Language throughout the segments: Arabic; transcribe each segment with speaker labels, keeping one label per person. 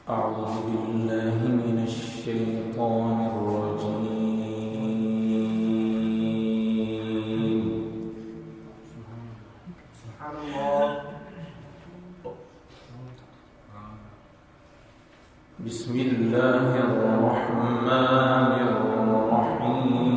Speaker 1: أعوذ بالله من الشيطان الرجيم.
Speaker 2: سبحان الله.
Speaker 1: بسم الله الرحمن الرحيم.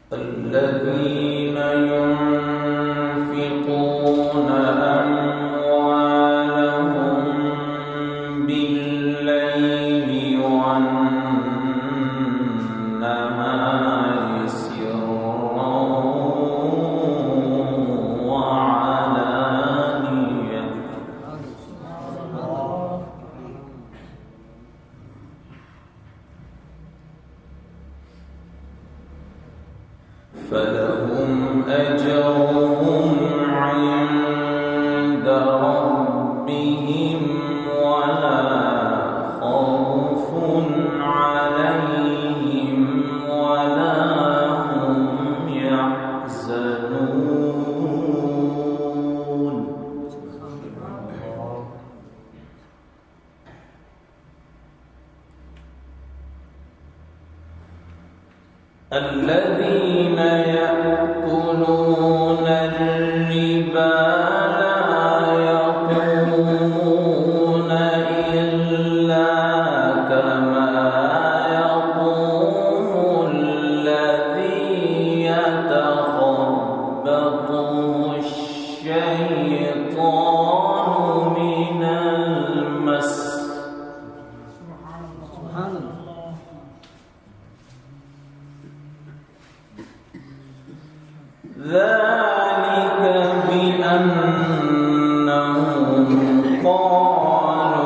Speaker 1: الذين ينفقون أموالهم بالليل والنهار سرا وعلانية فلهم أجرهم عند ربهم ولا خوف عليهم ولا هم يحزنون. الذين يأكلون الربا لا يقومون إلا كما يقوم الذي يتخبطه الشيطان من المس.
Speaker 2: سبحان الله.
Speaker 1: ذلك بأنهم قالوا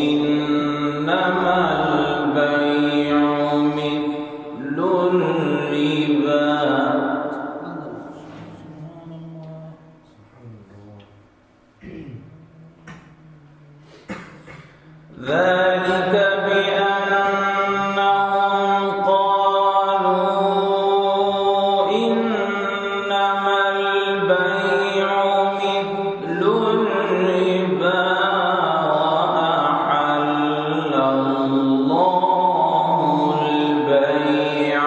Speaker 1: إنما البيع مثل الربا. ذلك بأنهم قالوا إنما البيع مثل الربا وأحل الله البيع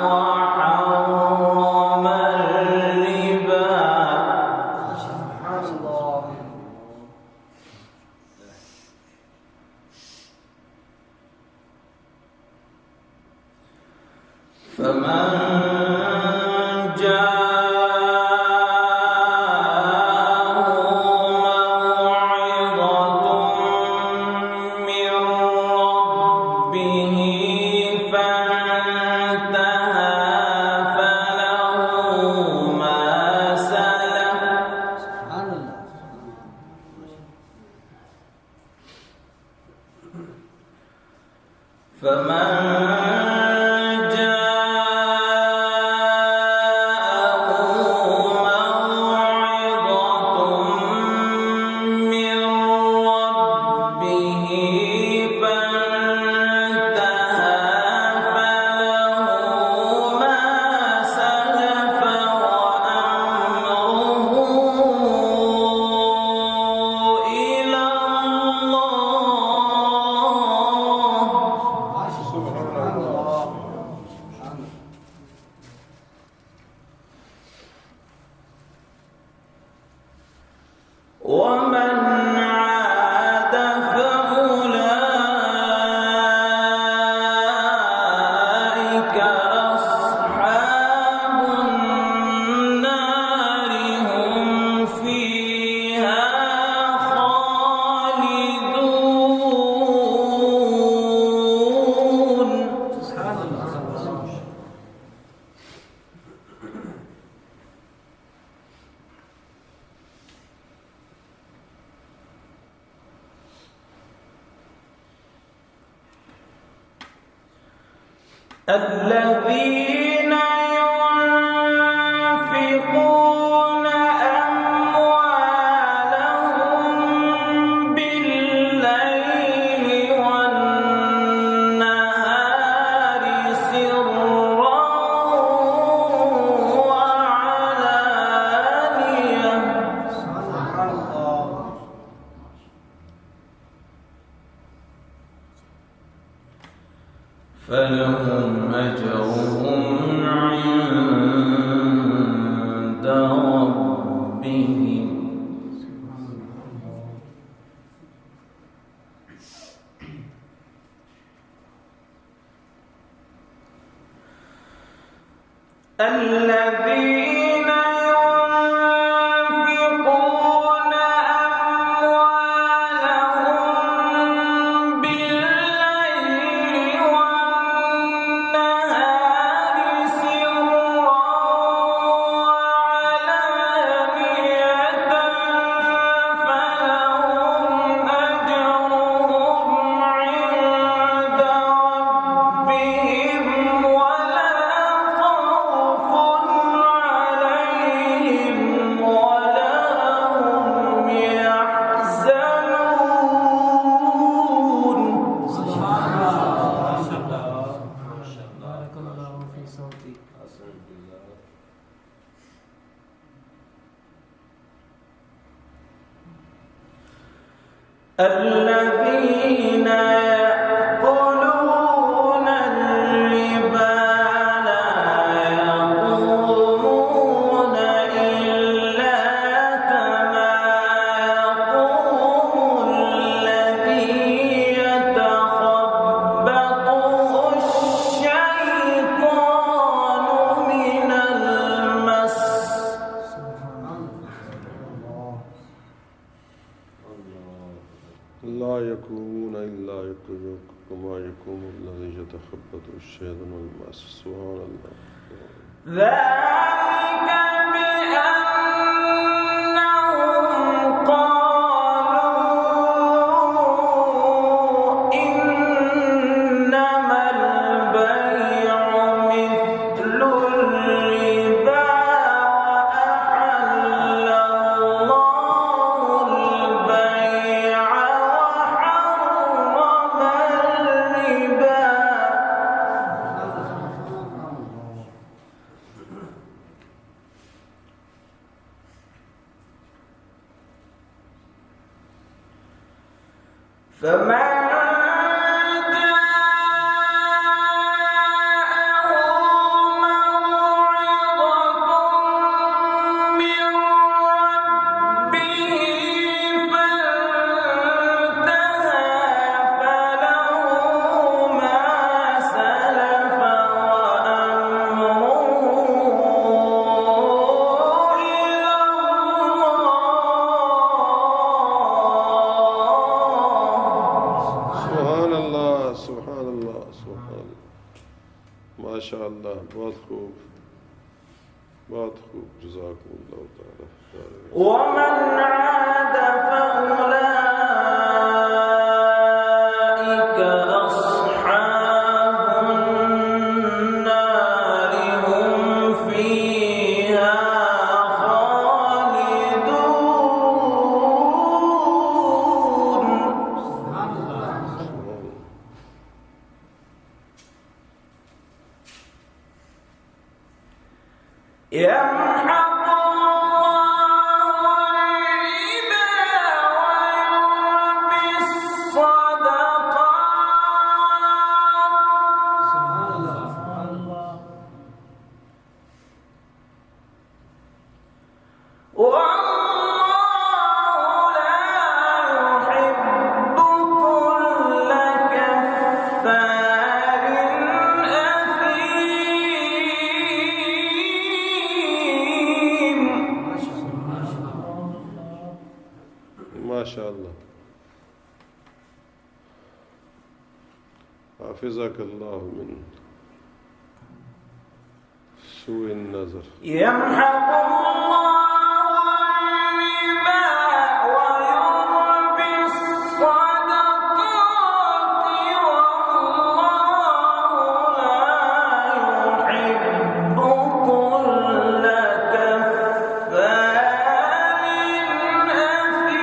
Speaker 1: وحرم الربا.
Speaker 2: سبحان الله.
Speaker 1: فمن جاءه موعظة من ربه فانتهى فله ما سلف
Speaker 2: سبحان الله.
Speaker 1: فمن ومن عاد فأولئك أصحاب النار هم فيها خالدون.
Speaker 2: سبحان الله.
Speaker 1: الذين ينفقون أموالهم فلهم أجرهم عند ربهم الذين ينفقون أموالهم بالليل والنهار سرا وعلانية فلهم أجرهم عند ربهم ولا خوف عليهم ولا هم يحزنون.
Speaker 2: بارك الله في صوتك.
Speaker 1: الذين يأكلون الربا لا يقومون إلا كما يقوم الذي يتخبطه الشيطان من المس.
Speaker 3: لا يكون إلا كما يكون الذي يتخبطه الشيطان من المس. سبحان الله.
Speaker 1: ذلك بأنهم قالوا إنما البيع مثل الربا وأحل الله البيع وحرم الربا. فمن جاءه موعظة من ربه فانتهى فله ما سلف وأمره إلى الله.
Speaker 3: سبحان الله. سبحان الله. ما شاء الله. बहुत खूब जज़ाकुमुल्लाह ताला।
Speaker 1: ومن عاد فأولئك أصحاب النار هم فيها خالدون. يمحق الله الربا ويربي الصدقات.
Speaker 2: سبحان الله. سبحان الله.
Speaker 1: والله لا يحب كل كفار أثيم.
Speaker 3: ما شاء الله. حفظك الله من سوء النظر.
Speaker 1: يمحق الله الربا ويربي الصدقات والله لا يحب كل كفار أثيم.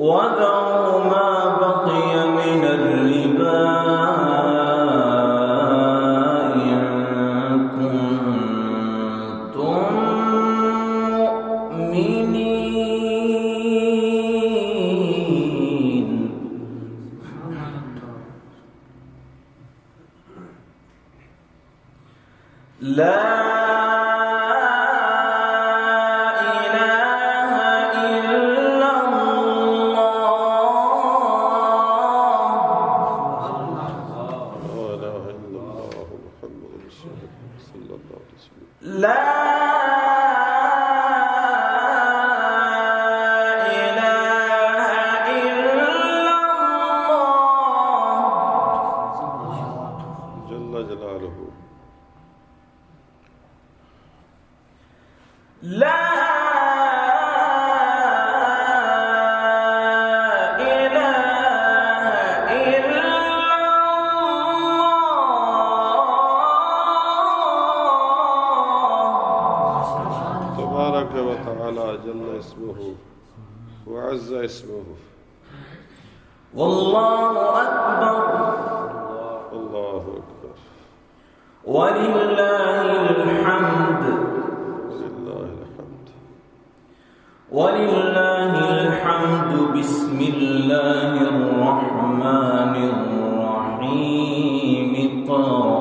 Speaker 1: وذروا ما بقي من الربا إن كنتم مؤمنين. لا
Speaker 3: جل اسمه وعز اسمه.
Speaker 1: والله أكبر.
Speaker 3: الله أكبر.
Speaker 1: ولله الحمد.
Speaker 3: ولله الحمد.
Speaker 1: ولله الحمد. بسم الله الرحمن الرحيم. قرأ.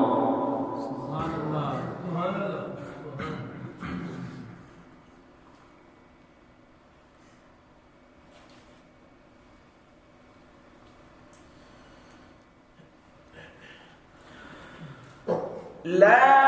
Speaker 1: لا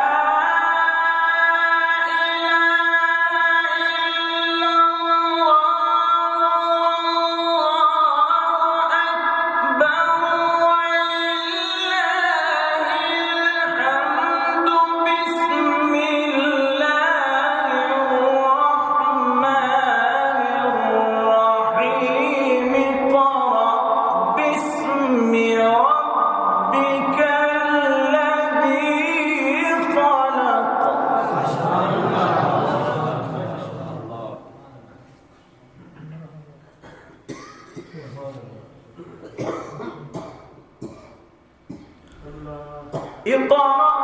Speaker 1: اقرأ